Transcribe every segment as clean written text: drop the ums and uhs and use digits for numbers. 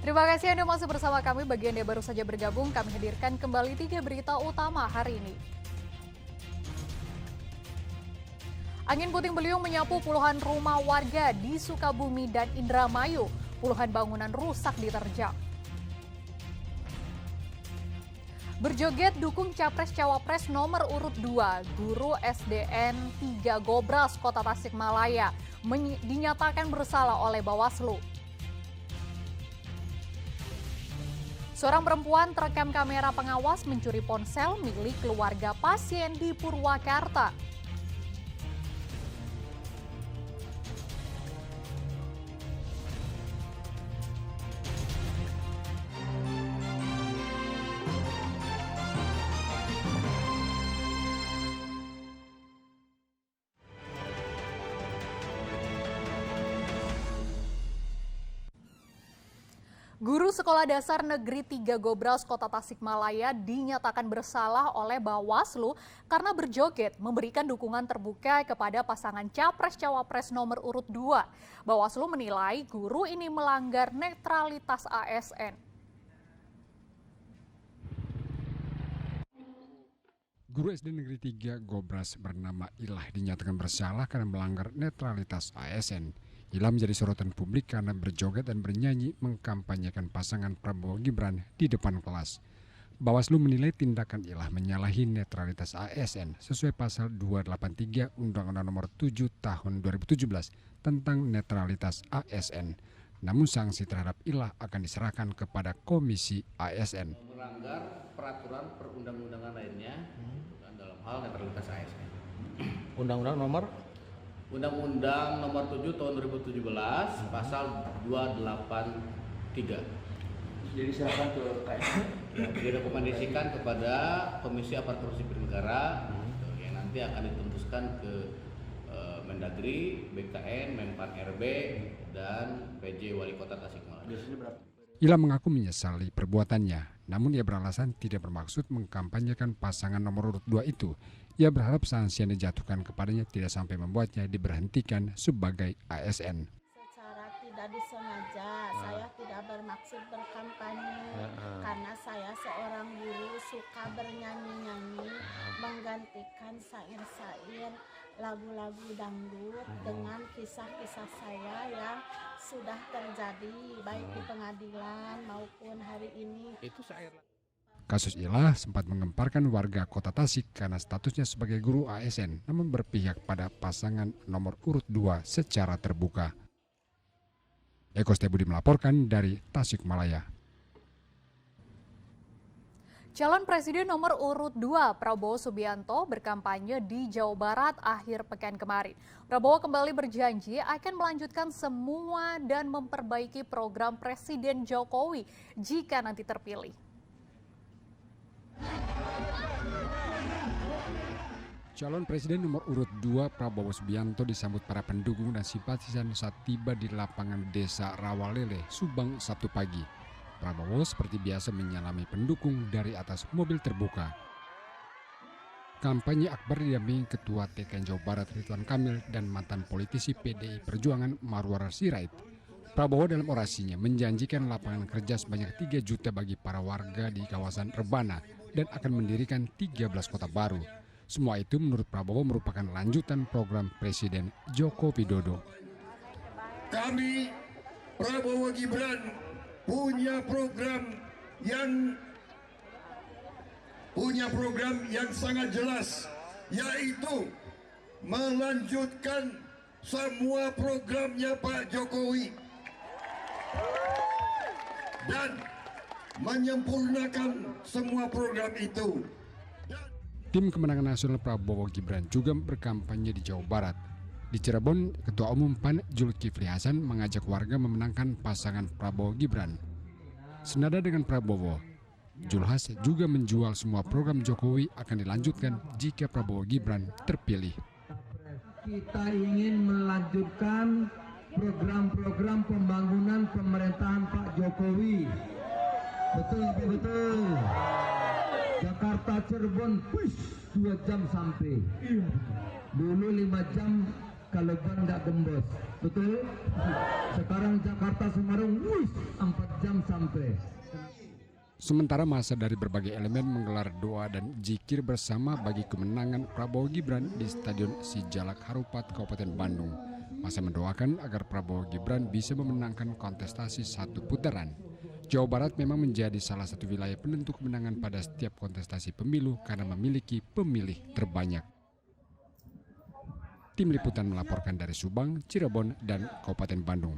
Terima kasih Anda masih bersama kami. Bagi Anda yang baru saja bergabung, kami hadirkan kembali 3 berita utama hari ini. Angin puting beliung menyapu puluhan rumah warga di Sukabumi dan Indramayu. Puluhan bangunan rusak diterjang. Berjoget dukung Capres-Cawapres nomor urut 2, Guru SDN 3 Gobras, Kota Tasikmalaya, dinyatakan bersalah oleh Bawaslu. Seorang perempuan terekam kamera pengawas mencuri ponsel milik keluarga pasien di Purwakarta. Guru Sekolah Dasar Negeri 3 Gobras, Kota Tasikmalaya dinyatakan bersalah oleh Bawaslu karena berjoget memberikan dukungan terbuka kepada pasangan Capres-Cawapres nomor urut 2. Bawaslu menilai guru ini melanggar netralitas ASN. Guru SD Negeri 3 Gobras bernama Ilah dinyatakan bersalah karena melanggar netralitas ASN. Ilah menjadi sorotan publik karena berjoget dan bernyanyi mengkampanyekan pasangan Prabowo Gibran di depan kelas. Bawaslu menilai tindakan Ilah menyalahi netralitas ASN sesuai pasal 283 Undang-Undang Nomor 7 Tahun 2017 tentang netralitas ASN. Namun sanksi terhadap Ilah akan diserahkan kepada Komisi ASN. Melanggar peraturan perundang-undangan lainnya dalam hal netralitas ASN. Undang-Undang nomor 7 tahun 2017 pasal 283. jadi silakan ke KSN. Direkomendasikan kepada Komisi Aparatur Sipil Negara yang nanti akan ditembuskan ke Mendagri, BKN, Menpan RB, dan PJ Wali Kota Tasikmalaya. Ilah mengaku menyesali perbuatannya, namun ia beralasan tidak bermaksud mengkampanyekan pasangan nomor urut 2 itu. Ia berharap sanksi yang dijatuhkan kepadanya tidak sampai membuatnya diberhentikan sebagai ASN. Secara tidak disengaja, saya tidak bermaksud berkampanye karena saya seorang guru suka bernyanyi-nyanyi, menggantikan syair-syair lagu-lagu dangdut dengan kisah-kisah saya yang sudah terjadi baik di pengadilan maupun hari ini. Kasus Ilah sempat menggemparkan warga Kota Tasik karena statusnya sebagai guru ASN, namun berpihak pada pasangan nomor urut 2 secara terbuka. Eko Stebudi melaporkan dari Tasikmalaya. Calon Presiden nomor urut 2 Prabowo Subianto berkampanye di Jawa Barat akhir pekan kemarin. Prabowo kembali berjanji akan melanjutkan semua dan memperbaiki program Presiden Jokowi jika nanti terpilih. Calon Presiden nomor urut 2 Prabowo Subianto disambut para pendukung dan simpatisan saat tiba di lapangan Desa Rawalele, Subang Sabtu pagi. Prabowo seperti biasa menyalami pendukung dari atas mobil terbuka. Kampanye akbar didampingi Ketua TKN Jawa Barat Ridwan Kamil dan mantan politisi PDI Perjuangan Marwar Sirait. Prabowo dalam orasinya menjanjikan lapangan kerja sebanyak 3 juta bagi para warga di kawasan Rebana dan akan mendirikan 13 kota baru. Semua itu menurut Prabowo merupakan lanjutan program Presiden Joko Widodo. Kami Prabowo Gibran punya program yang sangat jelas, yaitu melanjutkan semua programnya Pak Jokowi dan menyempurnakan semua program itu. Tim Kemenangan Nasional Prabowo Gibran juga berkampanye di Jawa Barat. Di Cirebon, Ketua Umum PAN Zulkifli Hasan mengajak warga memenangkan pasangan Prabowo Gibran. Senada dengan Prabowo, Zulhas juga menjual semua program Jokowi akan dilanjutkan jika Prabowo Gibran terpilih. Kita ingin melanjutkan program-program pembangunan pemerintahan Pak Jokowi. Betul. Jakarta Cirebon, 2 jam sampai. Dulu 5 jam kalau ban tidak gembos. Betul? Sekarang Jakarta Semarang, wush, 4 jam sampai. Sementara massa dari berbagai elemen menggelar doa dan zikir bersama bagi kemenangan Prabowo Gibran di Stadion Sijalak Harupat, Kabupaten Bandung. Massa mendoakan agar Prabowo Gibran bisa memenangkan kontestasi 1 putaran. Jawa Barat memang menjadi salah satu wilayah penentu kemenangan pada setiap kontestasi pemilu karena memiliki pemilih terbanyak. Tim Liputan melaporkan dari Subang, Cirebon, dan Kabupaten Bandung.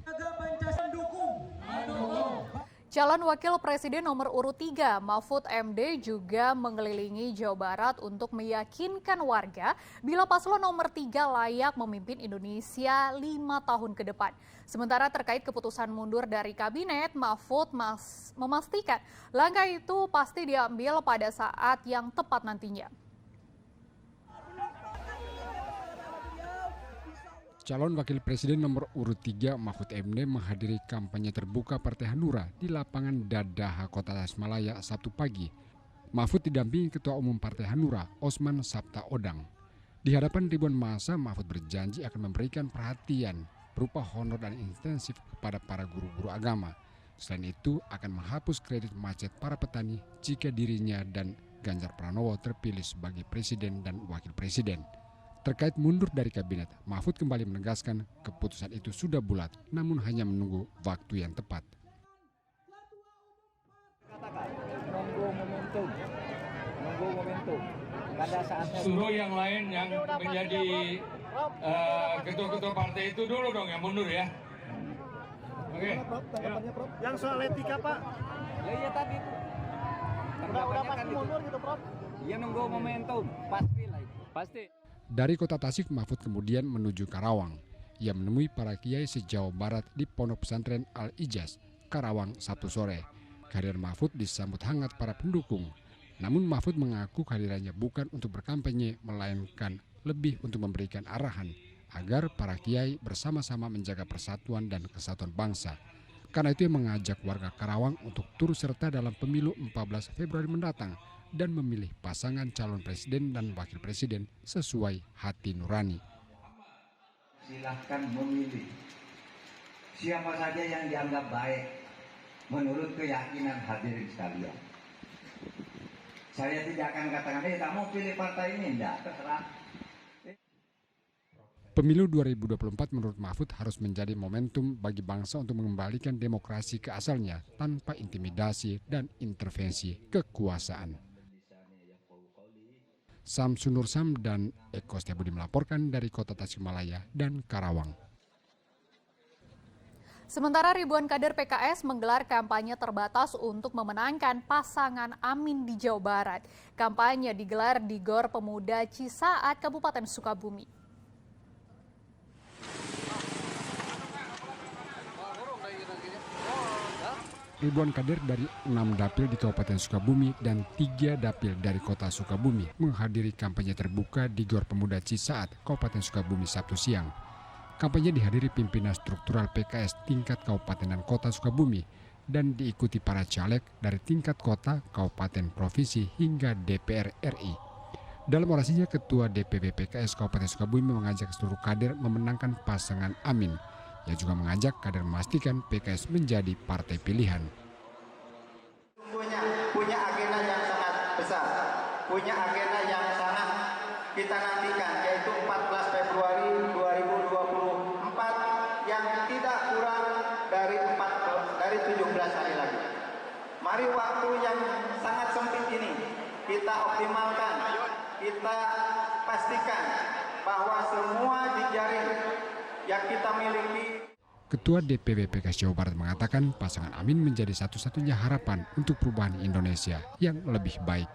Calon Wakil Presiden nomor urut 3 Mahfud MD juga mengelilingi Jawa Barat untuk meyakinkan warga bila paslon nomor 3 layak memimpin Indonesia 5 tahun ke depan. Sementara terkait keputusan mundur dari kabinet, Mahfud memastikan langkah itu pasti diambil pada saat yang tepat nantinya. Calon Wakil Presiden nomor urut 3 Mahfud MD menghadiri kampanye terbuka Partai Hanura di lapangan Dadaha, Kota Tasikmalaya Sabtu pagi. Mahfud didampingi Ketua Umum Partai Hanura, Osman Sabtaodang. Di hadapan ribuan massa, Mahfud berjanji akan memberikan perhatian berupa honor dan intensif kepada para guru-guru agama. Selain itu, akan menghapus kredit macet para petani jika dirinya dan Ganjar Pranowo terpilih sebagai presiden dan wakil presiden. Terkait mundur dari kabinet, Mahfud kembali menegaskan keputusan itu sudah bulat, namun hanya menunggu waktu yang tepat. Nunggu momentum. Pada saatnya. Suruh yang lain yang menjadi ketua-ketua partai itu dulu dong yang mundur ya. Oke. Yang soal etika, Pak. Ya iya tadi itu. Udah pasti mundur gitu, Prof. Iya nunggu momentum. Pasti lah itu. Pasti. Dari kota Tasik, Mahfud kemudian menuju Karawang. Ia menemui para kiai se-Jawa Barat di Pondok Pesantren Al-Ijaz, Karawang Sabtu sore. Kehadiran Mahfud disambut hangat para pendukung. Namun Mahfud mengaku kehadirannya bukan untuk berkampanye, melainkan lebih untuk memberikan arahan agar para kiai bersama-sama menjaga persatuan dan kesatuan bangsa. Karena itu ia mengajak warga Karawang untuk turut serta dalam pemilu 14 Februari mendatang dan memilih pasangan calon presiden dan wakil presiden sesuai hati nurani. Silahkan memilih siapa saja yang dianggap baik menurut keyakinan hadirin sekalian. Saya tidak akan katakan, kamu pilih partai ini, enggak, terserah. Pemilu 2024 menurut Mahfud harus menjadi momentum bagi bangsa untuk mengembalikan demokrasi ke asalnya tanpa intimidasi dan intervensi kekuasaan. Samsun Nursam dan Eko Setiabudi melaporkan dari Kota Tasikmalaya dan Karawang. Sementara ribuan kader PKS menggelar kampanye terbatas untuk memenangkan pasangan Amin di Jawa Barat. Kampanye digelar di Gor Pemuda Cisaat, Kabupaten Sukabumi. Ribuan kader dari 6 dapil di Kabupaten Sukabumi dan 3 dapil dari Kota Sukabumi menghadiri kampanye terbuka di Gor Pemuda Cisaat, Kabupaten Sukabumi Sabtu siang. Kampanye dihadiri pimpinan struktural PKS tingkat Kabupaten dan Kota Sukabumi dan diikuti para caleg dari tingkat kota, kabupaten, provinsi hingga DPR RI. Dalam orasinya, Ketua DPP PKS Kabupaten Sukabumi mengajak seluruh kader memenangkan pasangan Amin. Ia juga mengajak kader memastikan PKS menjadi partai pilihan. Punya agenda yang sangat besar, punya agenda yang sangat kita nantikan, yaitu 14 Februari 2024 yang tidak kurang dari 17 hari lagi. Mari waktu yang sangat sempit ini kita optimalkan, kita pastikan bahwa semua jejaring yang kita miliki. Ketua DPP PKS Jawa Barat mengatakan pasangan Amin menjadi satu-satunya harapan untuk perubahan Indonesia yang lebih baik.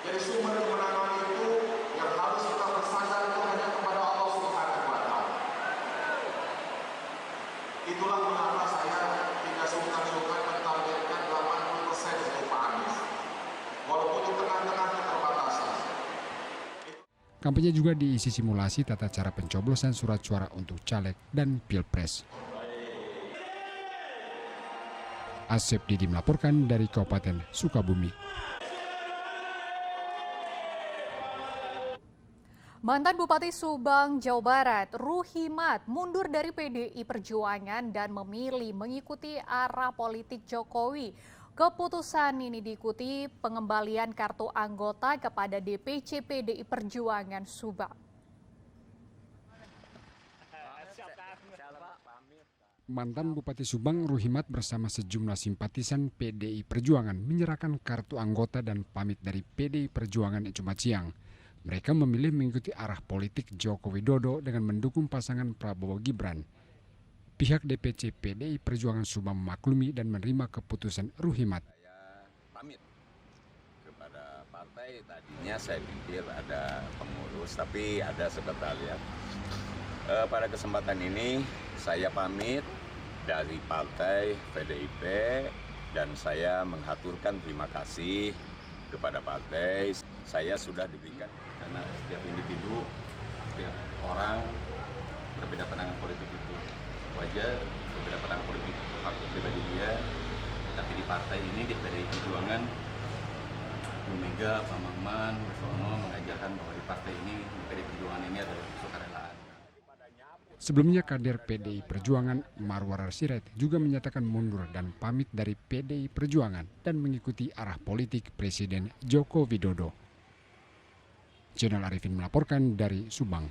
Jadi sumber kemenangan itu yang harus kita bersandar itu hanya kepada Allah Subhanahu wa Ta'ala. Itulah mengapa saya tidak sungkan-sungkan mentargetkan 80% untuk Pak Anies. Walaupun di tengah-tengah keterbatasan. Kampanye juga diisi simulasi tata cara pencoblosan surat suara untuk caleg dan pilpres. Asep Didi melaporkan dari Kabupaten Sukabumi. Mantan Bupati Subang, Jawa Barat, Ruhimat mundur dari PDI Perjuangan dan memilih mengikuti arah politik Jokowi. Keputusan ini diikuti pengembalian kartu anggota kepada DPC PDI Perjuangan Subang. Mantan Bupati Subang, Ruhimat bersama sejumlah simpatisan PDI Perjuangan menyerahkan kartu anggota dan pamit dari PDI Perjuangan Jumat siang. Mereka memilih mengikuti arah politik Joko Widodo dengan mendukung pasangan Prabowo Gibran. Pihak DPC PDI Perjuangan Subang memaklumi dan menerima keputusan Ruhimat. Saya pamit kepada partai, tadinya saya pikir ada pengurus, tapi ada sekretariat. Pada kesempatan ini saya pamit dari partai PDIP dan saya mengaturkan terima kasih kepada partai. Saya sudah diberikan, karena setiap individu, setiap orang berbeda pandangan politik itu wajar, berbeda pandangan politik hak pribadi dia, tapi di partai ini, di PDI Perjuangan, Bu Mega, Pak Maman, Sono mengajarkan bahwa di partai ini, di PDI Perjuangan ini adalah kesukarelaan. Sebelumnya kader PDI Perjuangan Marwar Sirait juga menyatakan mundur dan pamit dari PDI Perjuangan dan mengikuti arah politik Presiden Joko Widodo. Jurnal Arifin melaporkan dari Subang.